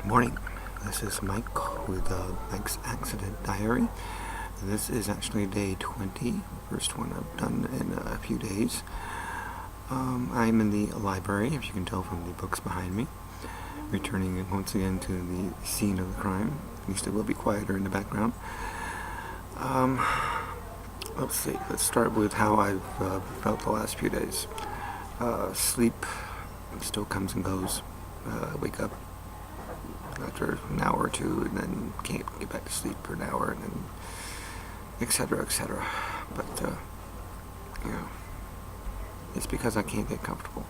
Morning. This is Mike with Mike's Accident Diary. This is actually day 20, first one I've done in a few days. I'm in the library, if you can tell from the books behind me, returning once again to the scene of the crime. At least it will be quieter in the background. Let's see, let's start with how I've felt the last few days. Sleep still comes and goes. I wake up after an hour or two and then can't get back to sleep for an hour, and then etc. But it's because I can't get comfortable,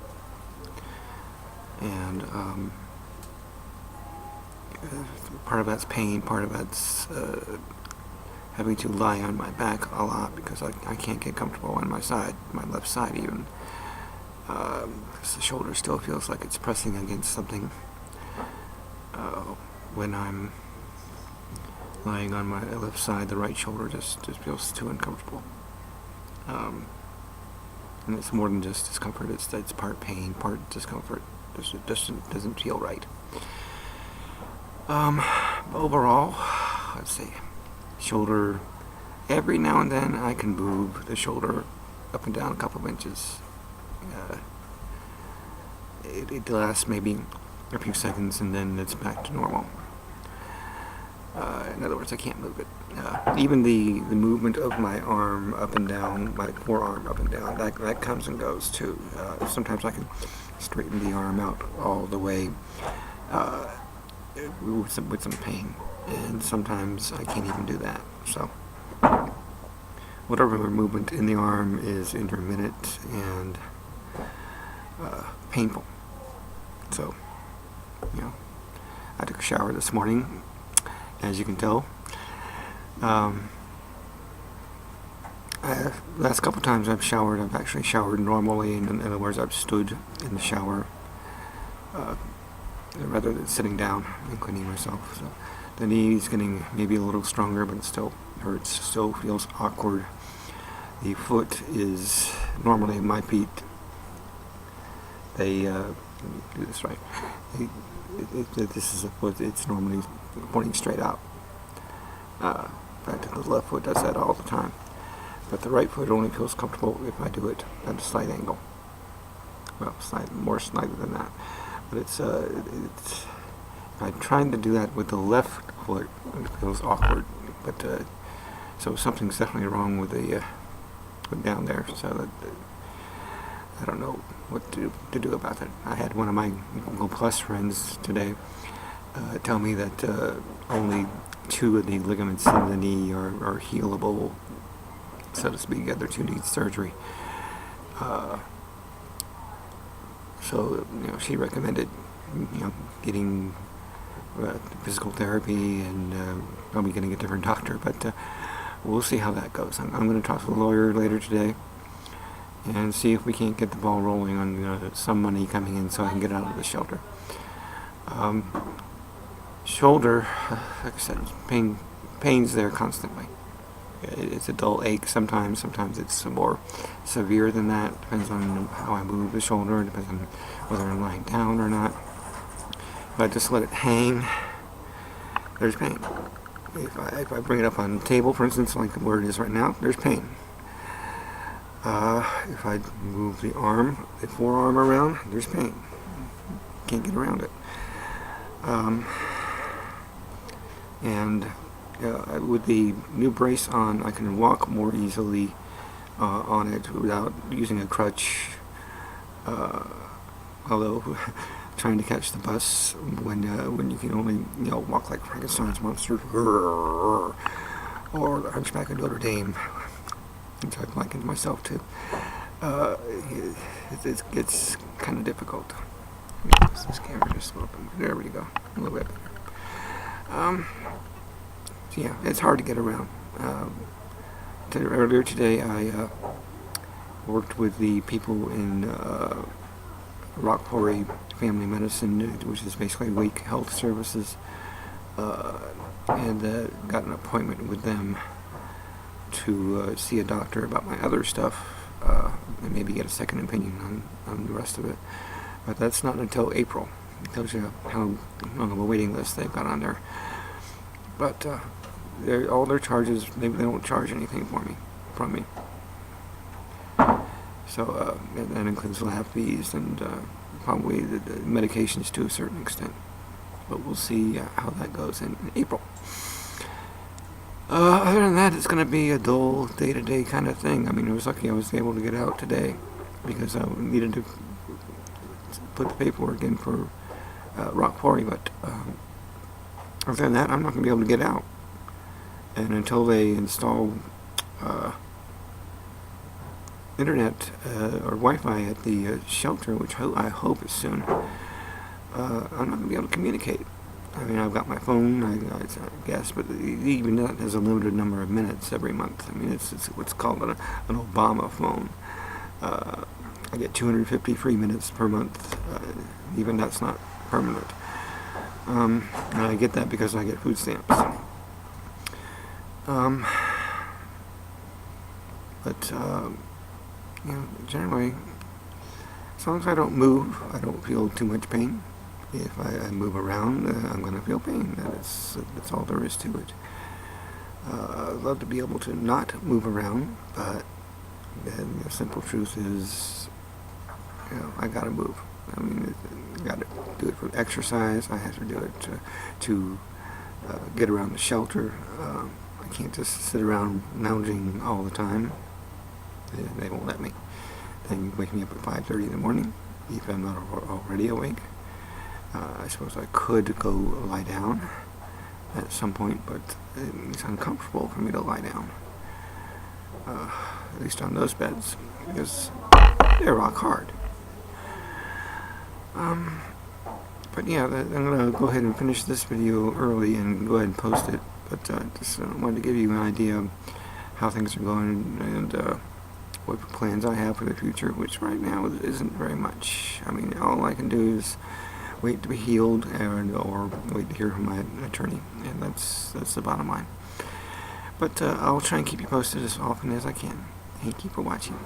and part of that's pain, part of that's having to lie on my back a lot because I can't get comfortable on my side, my left side even. Because the shoulder still feels like it's pressing against something when I'm lying on my left side. The right shoulder just feels too uncomfortable. And it's more than just discomfort. It's part pain, part discomfort. It doesn't feel right. Overall, let's see. Shoulder. Every now and then I can move the shoulder up and down a couple of inches. It lasts maybe a few seconds and then it's back to normal. In other words, I can't move it. Even the movement of my arm up and down, my forearm up and down, that comes and goes too. Sometimes I can straighten the arm out all the way with some pain, and sometimes I can't even do that. So whatever movement in the arm is intermittent and painful. So, I took a shower this morning, as you can tell. Last couple times I've showered, I've actually showered normally. In other words, I've stood in the shower rather than sitting down and cleaning myself. So the knee's getting maybe a little stronger, but it still hurts, still feels awkward. The foot is normally my feet. They do this right. This is a foot. It's normally pointing straight out. In fact, the left foot does that all the time. But the right foot only feels comfortable if I do it at a slight angle. Well, more slightly than that. But it's if I'm trying to do that with the left foot, it feels awkward. But so something's definitely wrong with the down there. So that. I don't know what to do about that. I had one of my Google Plus friends today tell me that only 2 of the ligaments in the knee are healable, so to speak. The other 2 need surgery. So she recommended getting physical therapy and probably getting a different doctor. But we'll see how that goes. I'm going to talk to the lawyer later today and see if we can't get the ball rolling on some money coming in so I can get out of the shelter. Shoulder, like I said, pain's there constantly. It's a dull ache sometimes. Sometimes it's more severe than that. Depends on how I move the shoulder. Depends on whether I'm lying down or not. If I just let it hang, there's pain. If I bring it up on the table, for instance, like where it is right now, there's pain. If I move the forearm around, there's pain. Can't get around it. And with the new brace on, I can walk more easily on it without using a crutch. Although trying to catch the bus when you can only walk like Frankenstein's monster or the Hunchback of Notre Dame, which I likened myself to, it gets kind of difficult. This camera just open. There we go. A little bit better. So yeah, it's hard to get around. Earlier today, I worked with the people in Rock Quarry Family Medicine, which is basically Wake Health Services, and got an appointment with them to see a doctor about my other stuff, and maybe get a second opinion on the rest of it. But that's not until April. tells you how long of a waiting list they've got on there. But all their charges, they don't charge anything from me. So that includes lab fees and probably the medications to a certain extent. But we'll see how that goes in April. Other than that, it's going to be a dull day-to-day kind of thing. I mean, I was lucky I was able to get out today because I needed to put the paperwork in for rock quarry, but other than that, I'm not going to be able to get out. And until they install internet or Wi-Fi at the shelter, which I hope is soon, I'm not going to be able to communicate. I mean, I've got my phone, I guess, but even that has a limited number of minutes every month. I mean, it's what's called an Obama phone. I get 250 free minutes per month. Even that's not permanent. And I get that because I get food stamps. But generally, as long as I don't move, I don't feel too much pain. If I move around, I'm going to feel pain. That's all there is to it. I'd love to be able to not move around, but the simple truth is, I got to move. I mean, I got to do it for exercise. I have to do it to get around the shelter. I can't just sit around lounging all the time. They won't let me. They wake me up at 5:30 in the morning, if I'm not already awake. I suppose I could go lie down at some point, but it's uncomfortable for me to lie down. At least on those beds, because they're rock hard. But yeah, I'm going to go ahead and finish this video early and go ahead and post it. But just wanted to give you an idea of how things are going and what plans I have for the future, which right now isn't very much. I mean, all I can do is wait to be healed or wait to hear from my attorney, and that's the bottom line. But I'll try and keep you posted as often as I can. Thank you for watching.